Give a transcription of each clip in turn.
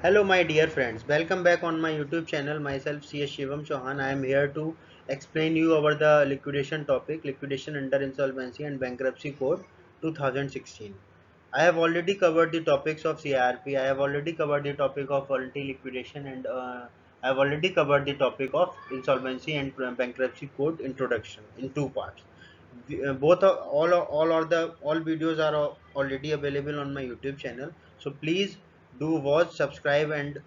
Hello, my dear friends. Welcome back on my YouTube channel. Myself, CS Shivam Chauhan. I am here to explain you over the liquidation topic, liquidation under insolvency and bankruptcy code 2016. I have already covered the topics of CRP. I have already covered the topic of voluntary liquidation, and I have already covered the topic of insolvency and bankruptcy code introduction in two parts. Both are, all videos are already available on my YouTube channel. So please do watch, subscribe, and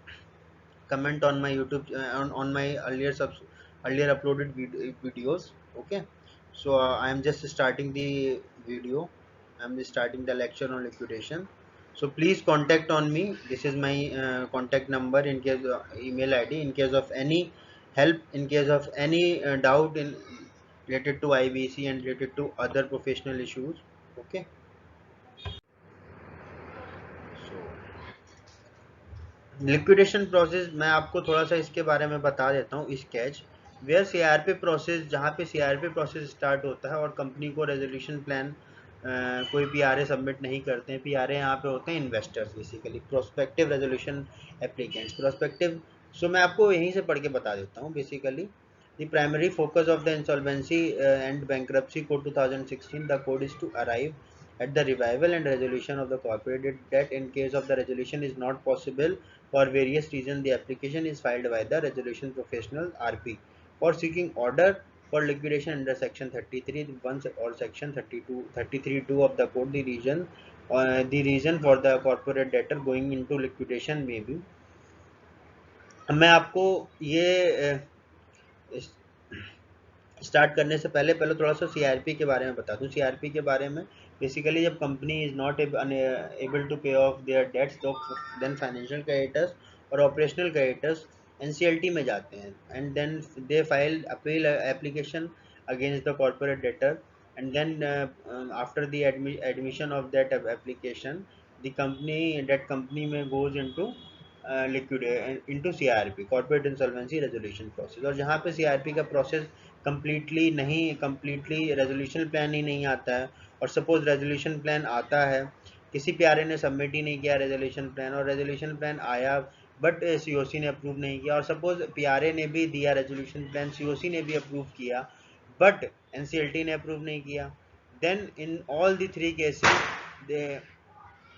comment on my YouTube on my earlier uploaded videos. Okay, so I am just starting the video. I am just starting the lecture on liquidation. So please contact on me. This is my contact number in case email ID in case of any help, in case of any doubt in related to IBC and related to other professional issues. Okay, so liquidation process मैं आपको थोड़ा सा इसके बारे में बता देता हूँ स्केच वेयर सीआरपी प्रोसेस जहाँ पे सीआरपी प्रोसेस स्टार्ट होता है और कंपनी को रेजोल्यूशन प्लान कोई पीआरए सबमिट नहीं करते हैं। पीआरए यहाँ पे होते हैं investors, basically prospective resolution applicants prospective. So मैं आपको यहीं से पढ़ के बता देता हूँ। Basically the primary focus of the insolvency and bankruptcy code 2016, the code is to arrive at the revival and resolution of the corporate debt. In case of the resolution is not possible for various reasons, the application is filed by the resolution professional RP for seeking order for liquidation under section 33 1 or section 32 33(2) of the code. The reason for the corporate debtor going into liquidation may be। मैं आपको ये start करने से पहले थोड़ा सा CRP के बारे में बता दूं। सीआरपी के बारे में बेसिकली जब company is not able to pay off their debts, then financial creditors और ऑपरेशनल क्रेडिटर्स एनसीएलटी में जाते हैं and then they file appeal application against the corporate debtor and then after the admission of that application the company में goes into liquid into CRP corporate insolvency resolution process. और जहाँ पे CRP का process completely resolution plan ही नहीं आता है, और सपोज रेजोल्यूशन प्लान आता है, किसी प्यारे ने सबमिट ही नहीं किया रेजोल्यूशन प्लान, और रेजोल्यूशन प्लान आया बट सीओसी ने अप्रूव नहीं किया, और सपोज पीआरए ने भी दिया रेजोल्यूशन प्लान, सीओसी ने भी अप्रूव किया बट एनसीएलटी ने अप्रूव नहीं किया, then in all the three cases they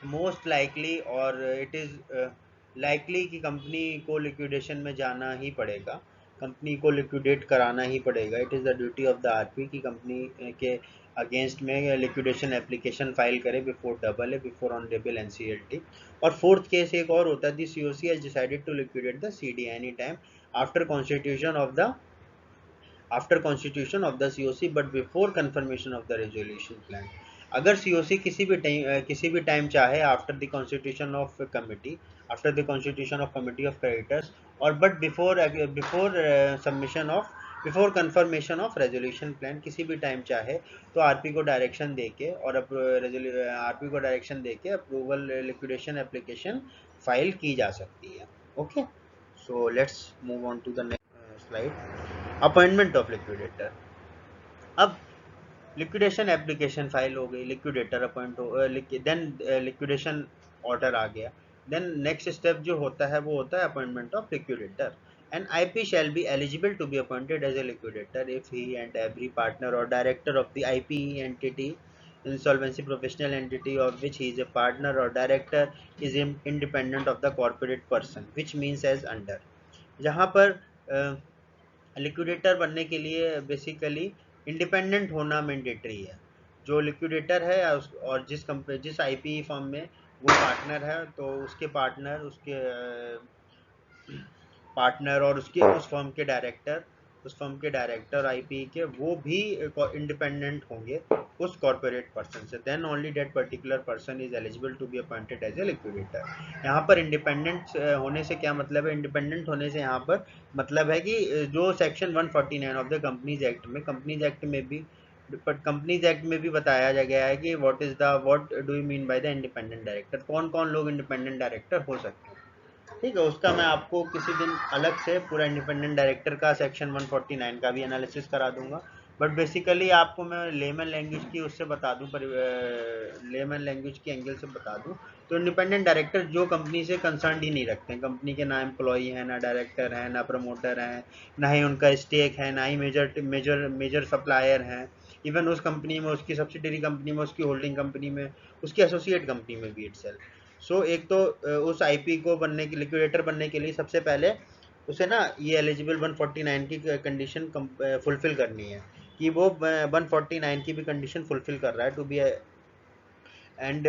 most likely और इट इज़ लाइकली कि कंपनी को लिक्विडेशन में जाना ही पड़ेगा, कंपनी को लिक्विडेट कराना ही पड़ेगा। It is the duty of the RP कि कंपनी के अगेंस्ट में लिक्विडेशन एप्लीकेशन फाइल करे before double A before honourable NCLT. और फोर्थ केस एक और होता है, the CoC has decided to liquidate the CD any time after constitution of the CoC but before confirmation of the resolution plan. अगर CoC किसी भी time चाहे after the constitution of committee, after the constitution of committee of creditors, और but before submission of before confirmation of resolution plan, किसी भी time चाहे तो RP को डायरेक्शन देके और आरपी को डायरेक्शन देके अप्रूवल लिक्विडेशन एप्लीकेशन फाइल की जा सकती है। Okay, so let's move on to the next slide. Appointment of liquidator. अब लिक्विडेशन एप्लीकेशन फाइल हो गई, लिक्विडेटर अपॉइंट हो, देन लिक्विडेशन ऑर्डर आ गया, देन नेक्स्ट स्टेप जो होता है वो होता है appointment of liquidator. An IP shall be eligible to be appointed as a liquidator if he and every partner और director of the IPE entity insolvency professional entity of which he is a partner or director is independent of the corporate person, which means as under। जहाँ पर liquidator बनने के लिए basically independent होना mandatory है। जो liquidator है और जिस आईपी फर्म में वो पार्टनर है, तो उसके पार्टनर और उसके उस फर्म के डायरेक्टर आईपी के वो भी इंडिपेंडेंट होंगे उस कॉर्पोरेट पर्सन से। Then only that particular person is eligible to be appointed as a liquidator. यहाँ पर इंडिपेंडेंट होने से क्या मतलब है? इंडिपेंडेंट होने से यहाँ पर मतलब है कि जो section 149 of the companies act में भी बताया गया है कि what do you mean by the independent director, कौन कौन लोग इंडिपेंडेंट डायरेक्टर हो सकते हैं। ठीक है, उसका मैं आपको किसी दिन अलग से पूरा इंडिपेंडेंट डायरेक्टर का सेक्शन 149 का भी एनालिसिस करा दूंगा। बट बेसिकली आपको मैं लेमन लैंग्वेज की उससे बता दूं, पर लेमन लैंग्वेज की एंगल से बता दूं, तो इंडिपेंडेंट डायरेक्टर जो कंपनी से कंसर्न ही नहीं रखते हैं, कंपनी के ना एम्प्लॉई है, ना डायरेक्टर है, ना प्रमोटर है, ना ही उनका स्टेक है, ना ही मेजर मेजर मेजर सप्लायर हैं, इवन उस कंपनी में, उसकी सब्सिडरी कंपनी में, उसकी होल्डिंग कंपनी में, उसकी एसोसिएट कंपनी में भी इटसेल्फ। सो एक तो उस आईपी को बनने के, लिक्विडेटर बनने के लिए सबसे पहले उसे ना ये एलिजिबल 149 की कंडीशन फुलफिल करनी है, कि वो 149 की भी कंडीशन फुलफिल कर रहा है टू बी एंड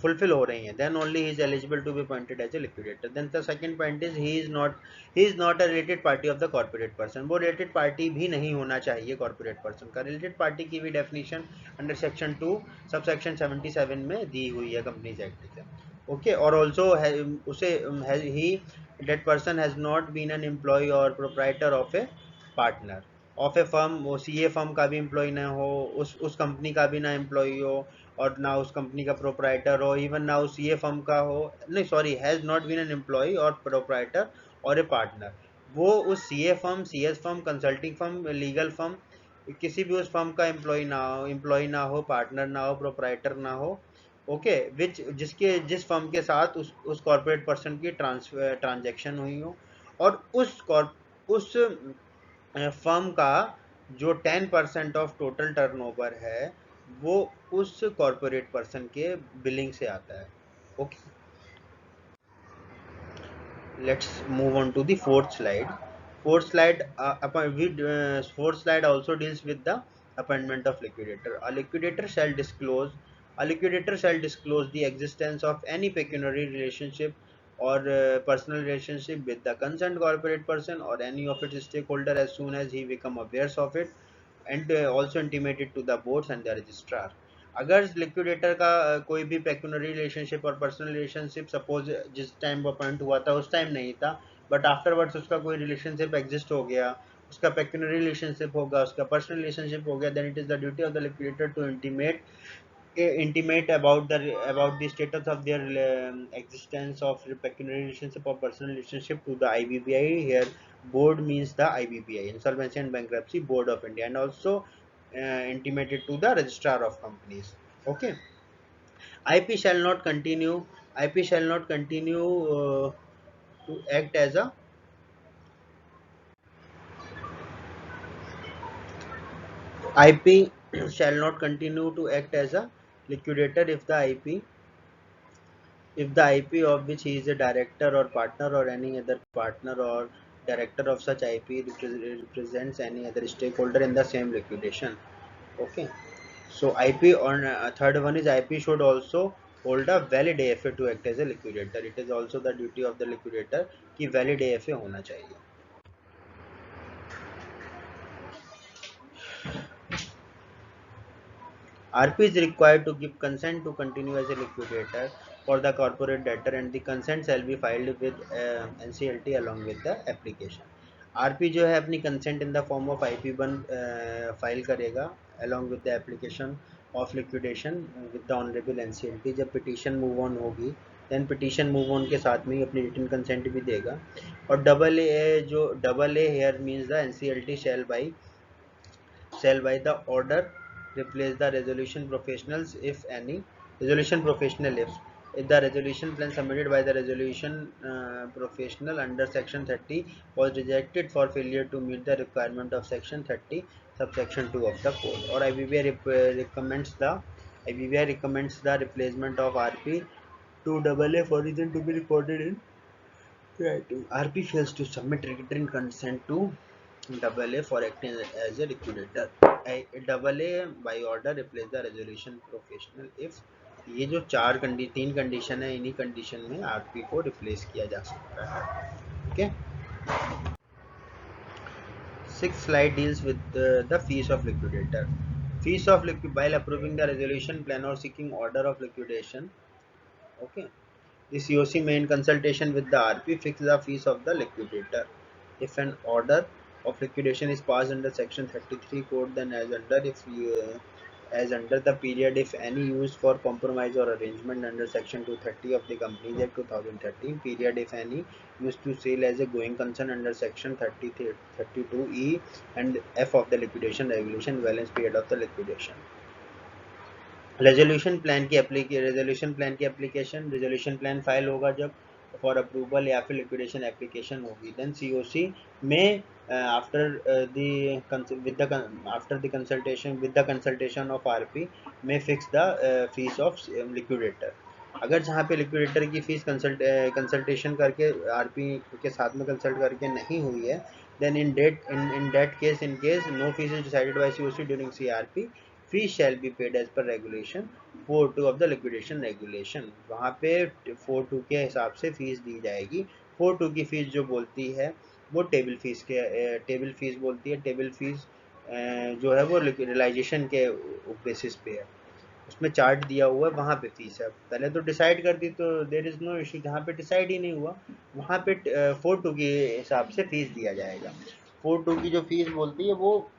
फुलफिल हो रही हैं, then only he is eligible to be appointed as a liquidator. Then the second point is he is not a related party of the corporate person. वो related party भी नहीं होना चाहिए corporate person का। Related party की भी definition under section 2 sub section 77 में दी हुई है कंपनीज एक्ट से। ओके, और ऑल्सो उसे ही that person has not been an employ और proprietor of a partner of a firm, वो सीए फर्म का भी एम्प्लॉय ना हो, उस कंपनी का भी ना एम्प्लॉय हो, और ना उस कंपनी का प्रोप्राइटर हो, इवन ना उस सीए फर्म का हो, नहीं sorry, has not been an employ और प्रोप्राइटर और ए पार्टनर। वो उस CA firm, CS firm, consulting firm, legal firm, किसी भी उस फर्म का एम्प्लॉय ना हो, पार्टनर ना हो, प्रोप्राइटर ना हो। ओके, विच जिसके जिस फर्म के साथ उस कॉर्पोरेट पर्सन की ट्रांजैक्शन हुई हो, और उस फर्म का जो 10% ऑफ टोटल टर्नओवर है वो उस कॉर्पोरेट पर्सन के बिलिंग से आता है। Okay, let's move on to the fourth slide. Fourth slide also deals with the appointment of liquidator. A liquidator shall disclose the existence of any pecuniary relationship or personal relationship with the concerned corporate person or any of its stakeholder as soon as he become aware of it, and also intimate it to the boards and the registrar. अगर liquidator का कोई भी pecuniary relationship और personal relationship suppose जिस time वो appoint हुआ था उस टाइम नहीं था, बट आफ्टरवर्ड्स उसका कोई रिलेशनशिप एग्जिस्ट हो गया, उसका पेक्यूनरी रिलेशनशिप होगा, उसका पर्सनल रिलेशनशिप हो गया, then it is the duty of the liquidator to intimate about the status of their existence of pecuniary relationship or personal relationship to the IBBI. Here, board means the IBBI, Insolvency and Bankruptcy Board of India, and also intimated to the registrar of companies. Okay, IP shall not continue. IP shall not continue to act as a IP shall not continue to act as a liquidator if the IP of which he is a director or partner or any other partner or director of such IP represents any other stakeholder in the same liquidation. Okay. So IP on third one is IP should also hold a valid AFA to act as a liquidator. It is also the duty of the liquidator कि valid AFA होना चाहिए. RP is required to give consent to continue as a liquidator for the corporate debtor, and the consent shall be filed with NCLT along with the application. RP जो है अपनी consent in the form of IP1 file करेगा along with the application of liquidation with the honorable NCLT. जब petition move on होगी then petition move on के साथ में ही अपनी written consent भी देगा, और double A here means the NCLT shall by the order replace the resolution professionals if any resolution professional if the resolution plan submitted by the resolution professional under section 30 was rejected for failure to meet the requirement of section 30 subsection 2 of the code, or IBBI recommends the replacement of RP to AA for reason to be recorded in writing. RP fails to submit written consent to AA for acting as a liquidator. AA by order replace the resolution professional if ये जो तीन condition है, इन्हीं condition में RP को replace किया जा सकता है. Okay, sixth slide deals with the fees of liquidator. Fees of while approving the resolution plan or seeking order of liquidation. Okay, the COC may in consultation with the RP fix the fees of the liquidator. If an order of liquidation is passed under section 33 code, then as under, if as under the period if any used for compromise or arrangement under section 230 of the Companies Act 2013, period if any used to sale as a going concern under section 32E and F of the liquidation regulation, balance period of the liquidation. Resolution plan की application resolution plan file होगा जब for approval या फिर liquidation application होगी, then COC में after the consultation of RP में fix the fees of liquidator. अगर जहाँ पे लिक्विडेटर की फीस कंसल्टेशन करके आरपी के साथ में कंसल्ट करके नहीं हुई है, then in that case in case no fees is decided by CoC during CRP, fees shall be paid as per regulation 4(2) of the liquidation regulation. वहाँ पे 4(2) के हिसाब से फीस दी जाएगी। 4(2) की फीस जो बोलती है वो टेबल फीस बोलती है। टेबल फीस जो है वो रियलाइजेशन के बेसिस पे है, उसमें चार्ट दिया हुआ है, वहाँ पे फीस है। पहले तो डिसाइड कर दी तो देयर इज नो इशू, जहाँ पे डिसाइड ही नहीं हुआ वहाँ पे 4(2) के हिसाब से फीस दिया जाएगा। 4(2) की जो फीस बोलती है वो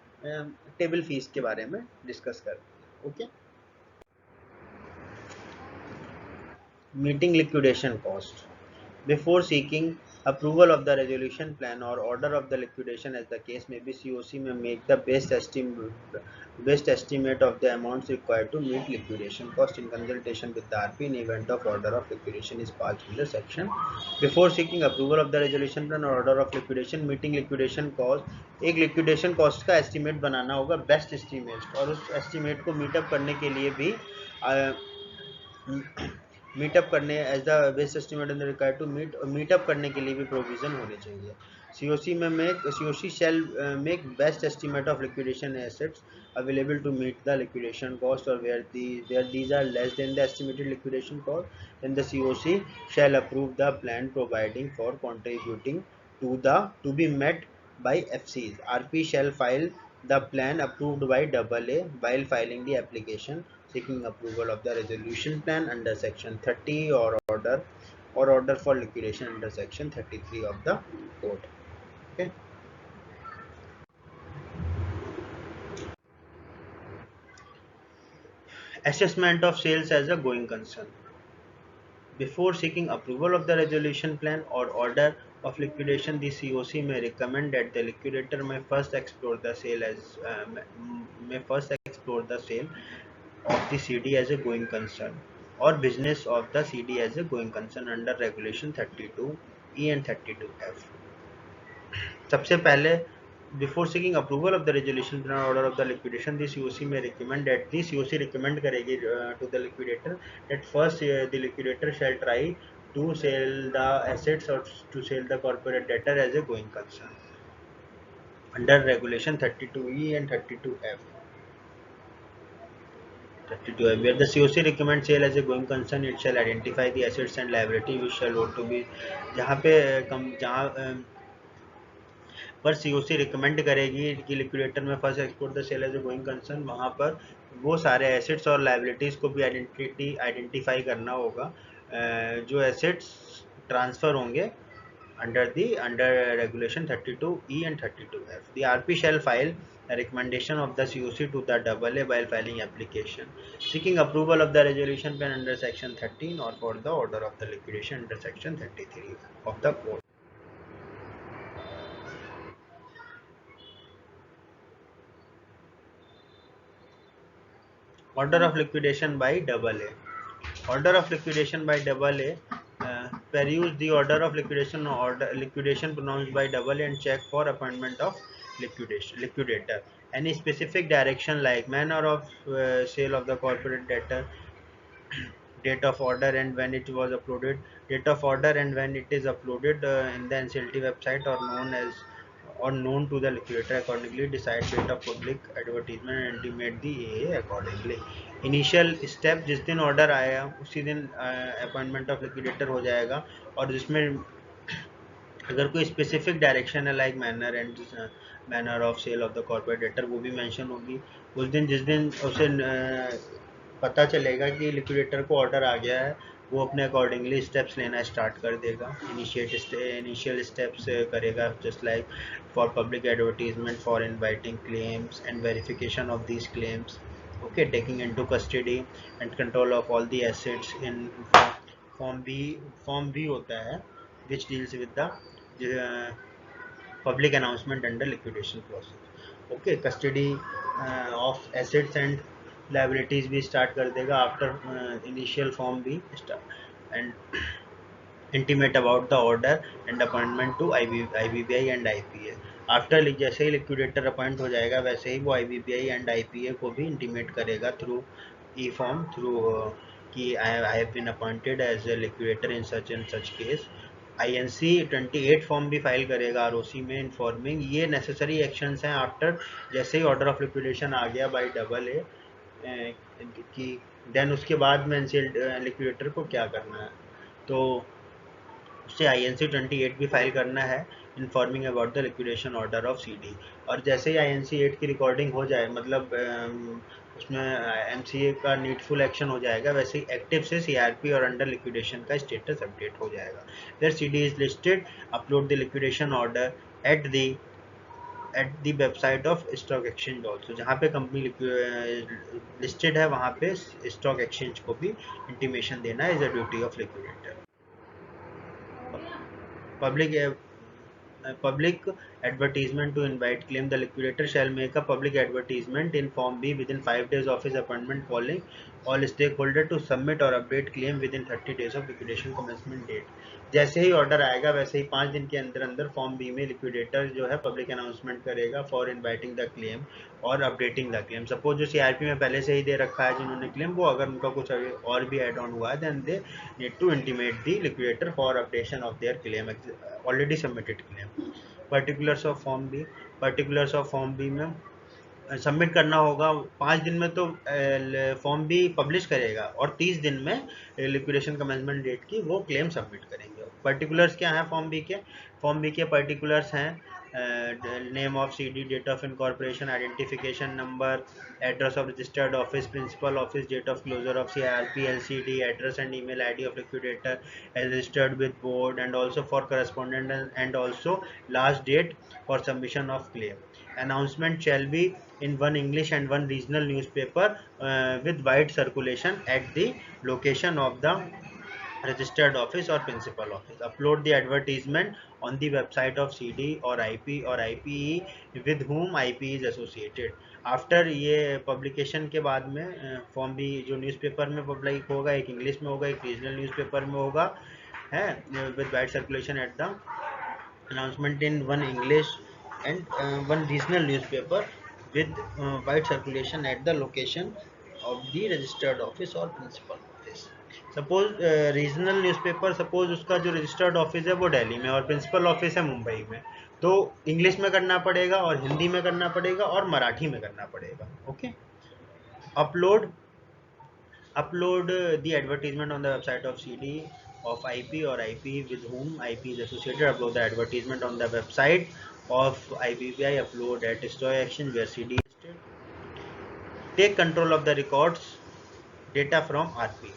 टेबल फीस के बारे में डिस्कस करते हैं। Okay, meeting liquidation cost before seeking approval of the resolution plan or order of the liquidation as the case may be, COC may make the best estimate of the amounts required to meet liquidation cost in consultation with the RP in event of order of liquidation is passed in the section. Before seeking approval of the resolution plan or order of liquidation, meeting liquidation cost, एक liquidation cost का estimate बनाना होगा, best estimate, और उस estimate को meet up करने के लिए भी मीटअप करने as the best estimate in the required to meet up करने के लिए भी प्रोविजन होने चाहिए। CoC shall make best estimate of liquidation assets available to meet the liquidation cost, or where these are less than the estimated liquidation cost, then the COC shall approve the plan providing for contributing to be met by FCs. RP shall file the plan approved by AA while filing the application seeking approval of the resolution plan under section 30 or order for liquidation under section 33 of the code. Okay. Assessment of sales as a going concern. Before seeking approval of the resolution plan or order of liquidation, the COC may recommend that the liquidator may first explore the sale of the CD as a going concern or business of the CD as a going concern under regulation 32E and 32F. सबसे पहले before seeking approval of the resolution plan or order of the liquidation, the COC may recommend that the COC recommend करेगी to the liquidator that first the liquidator shall try to sell the assets or to sell the corporate debtor as a going concern under regulation 32E and 32F. 32F, where the COC recommends sale as a going concern, it shall identify the assets and liability which shall ought to be, जहाँ पे जहाँ पर COC recommend करेगी कि liquidator may first export the sale as a going concern, वहाँ पर वो सारे एसेट्स और लाइबिलिटीज़ को भी आइडेंटिफाई करना होगा जो एसेट्स ट्रांसफ़र होंगे under regulation 32E and 32F. The RP shall file a recommendation of the COC to the AA while filing application seeking approval of the resolution plan under section 13 or for the order of the liquidation under section 33 of the code. Order of liquidation by AA. Order of liquidation by AA. Peruse the order of liquidation pronounced by AA and check for appointment of liquidator. Any specific direction like manner of sale of the corporate debtor, date of order and when it was uploaded, date of order and when it is uploaded in the NCLT website or known to the liquidator, accordingly decide date of public advertisement and intimate the AA accordingly. Initial step जिस दिन order आया उसी दिन appointment of liquidator हो जाएगा, और जिसमें अगर कोई स्पेसिफिक डायरेक्शन है like manner of sale of the corporate debtor वो भी मेंशन होगी उस दिन, जिस दिन उसे पता चलेगा कि लिक्विडेटर को ऑर्डर आ गया है, वो अपने अकॉर्डिंगली स्टेप्स लेना स्टार्ट कर देगा, इनिशियल स्टेप्स करेगा, just like for public advertisement, for inviting claims and verification of these claims, Okay, taking into custody and control of all the assets in form B. Form B होता है which deals with the public announcement under liquidation process. Okay, custody of assets and liabilities भी start कर देगा after initial form B start and intimate about the order and appointment to IBBI and IPA. After जैसे ही liquidator appoint हो जाएगा वैसे ही वो IBBI and IPA को भी इंटीमेट करेगा थ्रू ई फॉर्म थ्रू कि I have been appointed as a liquidator in such and such case. INC 28 form भी फाइल करेगा ROC में इन्फॉर्मिंग. ये नेसेसरी एक्शंस हैं आफ्टर जैसे ही ऑर्डर ऑफ लिक्विडेशन आ गया बाय डबल ए कि देन उसके बाद में लिक्विडेटर को क्या करना है. तो उससे INC 28 भी फाइल करना है informing about the liquidation order of CD. और जैसे ही INC 8 की रिकॉर्डिंग हो जाए मतलब उसमें MCA का नीडफुल एक्शन हो जाएगा वैसे ही एक्टिव से CRP और अंडर लिक्विडेशन का स्टेटस अपडेट हो जाएगा. फिर CD is listed, upload the liquidation order at the website of stock exchange also. जहाँ पे कंपनी लिस्टेड है वहाँ पे स्टॉक एक्सचेंज को भी इंटीमेशन देना is a duty of liquidator. Public advertisement to invite claim. The liquidator shall make a public advertisement in Form B within 5 days of his appointment, calling all stakeholder to submit or update claim within 30 days of liquidation commencement date. जैसे ही order आएगा वैसे ही 5 दिन के अंदर अंदर form B में liquidator जो है पब्लिक अनाउंसमेंट करेगा फॉर इनवाइटिंग द क्लेम और अपडेटिंग द क्लेम. सपोज जो CRP में पहले से ही दे रखा है जिन्होंने क्लेम, वो अगर उनका कुछ और भी एड ऑन हुआ है then they need to intimate the liquidator for updation of their claim already submitted claim. Particulars of form B. Particulars of form B में सबमिट करना होगा 5 दिन में तो फॉर्म भी पब्लिश करेगा और 30 दिन में लिक्विडेशन कमेंसमेंट डेट की वो क्लेम सबमिट करेंगे. पर्टिकुलर्स क्या है फॉर्म बी के? फॉर्म बी के पर्टिकुलर्स हैं name of CD, date of incorporation, identification number, address of registered office, principal office, date of closure of CRP, LCD, address and email ID of liquidator as registered with board, and also for correspondent and also last date for submission of claim. Announcement shall be in one English and one regional newspaper with wide circulation at the location of the registered office or principal office. Upload the advertisement on the website of CD or IP or IPE with whom IP is associated. After ये publication के बाद में form भी जो newspaper में public होगा, एक English में होगा, एक रीजनल न्यूज़पेपर में होगा है with wide circulation at the announcement in one English and one regional newspaper with wide circulation at the location of the registered office or principal office. Suppose regional newspaper suppose उसका जो registered office है वो दिल्ली में और principal office है मुंबई में, तो English में करना पड़ेगा और हिंदी में करना पड़ेगा और मराठी में करना पड़ेगा. Okay. Upload the advertisement on the website of CD of IP or IP with whom IP is associated. Upload the advertisement on the website of IBBI. Upload at stock exchange where CD is listed. Take control of the records data from RP.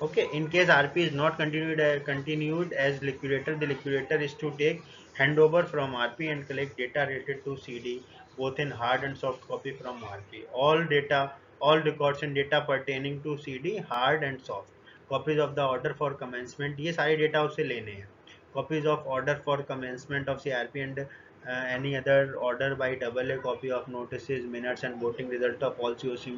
Okay, in case RP is not continued as liquidator, the liquidator is to take handover from RP and collect data related to CD both in hard and soft copy from RP. All records and data pertaining to CD, hard and soft. Copies of the order for commencement, ये सारे data उससे लेने हैं. Copies of order for commencement of CRP and any other order by AA, copy of notices, minutes and voting result of all COC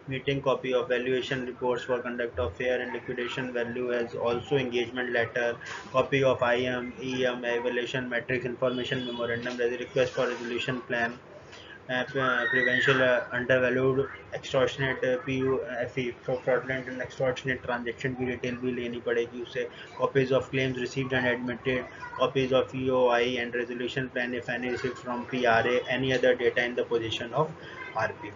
meeting, copy of valuation reports for conduct of fair and liquidation value as also engagement letter, copy of EM evaluation matrix information memorandum, request for resolution plan, prevention undervalued extortionate PUFE for fraudulent and extortionate transaction की detail भी लेनी पड़ेगी उसे. copies of claims received and admitted, copies of EOI and resolution plan if any received from PRA, any other data in the possession of RP.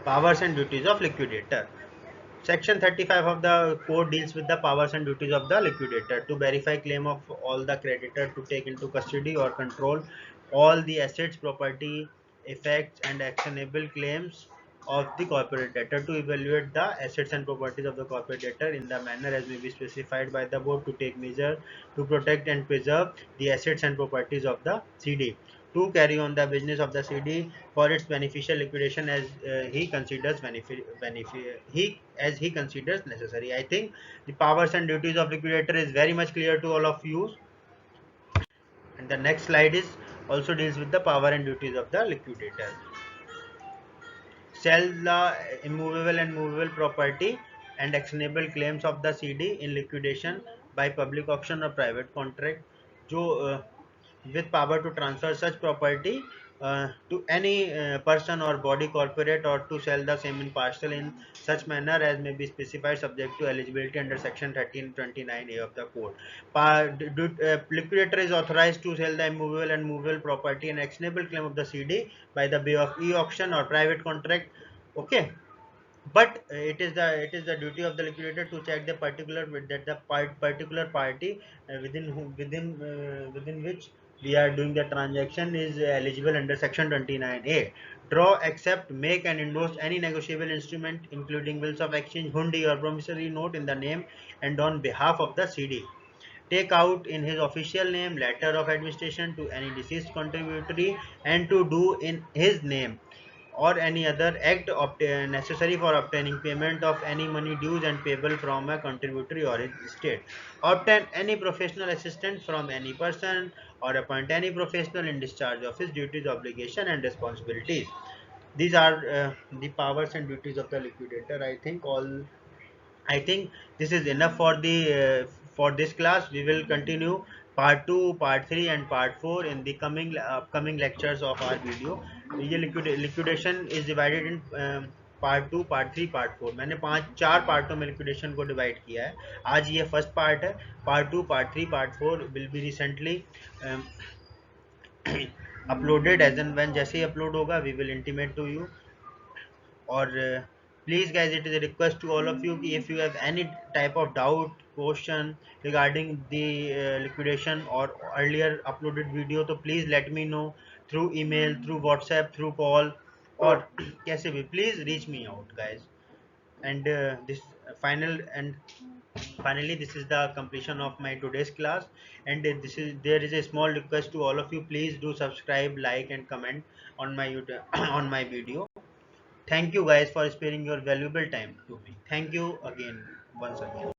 Powers and duties of liquidator. Section 35 of the code deals with the powers and duties of the liquidator to verify claim of all the creditor, to take into custody or control all the assets, property, effects and actionable claims of the corporate debtor to evaluate the assets and properties of the corporate debtor in the manner as may be specified by the board, to take measure to protect and preserve the assets and properties of the CD, to carry on the business of the CD for its beneficial liquidation as he considers he considers necessary. I think the powers and duties of liquidator is very much clear to all of you. And the next slide is also deals with the power and duties of the liquidator. Sell the immovable and movable property and actionable claims of the CD in liquidation by public auction or private contract, जो with power to transfer such property to any person or body corporate, or to sell the same in partial in such manner as may be specified subject to eligibility under section 1329A of the code. Liquidator is authorized to sell the immovable and movable property and actionable claim of the CD by the way of e-auction or private contract. Okay, but it is the duty of the liquidator to check the particular party within which we are doing the transaction is eligible under section 29A. Draw, accept, make and endorse any negotiable instrument including bills of exchange, hundi or promissory note in the name and on behalf of the CD. Take out in his official name letter of administration to any deceased contributory, and to do in his name or any other act necessary for obtaining payment of any money dues and payable from a contributory or his estate. Obtain any professional assistance from any person, or appoint any professional in discharge of his duties, obligation and responsibilities. These are the powers and duties of the liquidator. I think this is enough for this class. We will continue part 2, part 3 and part 4 in the upcoming lectures of our video. ये liquidation is divided in part 2, part 3, part 4. मैंने 4 पार्टों में liquidation को divide किया है. आज ये first part है. Part 2, part 3, part 4 will be recently uploaded as and when जैसे ही अपलोड होगा we will intimate to you. Or please guys, it is a request to all of you, if you have any type of doubt, question regarding the liquidation or earlier uploaded video, तो please let me know through email, through WhatsApp, through call, or कैसे भी, please reach me out guys. And this final and finally this is the completion of my today's class. And there is a small request to all of you, please do subscribe, like and comment on my YouTube on my video. Thank you guys for sparing your valuable time to me. Thank you again, once again.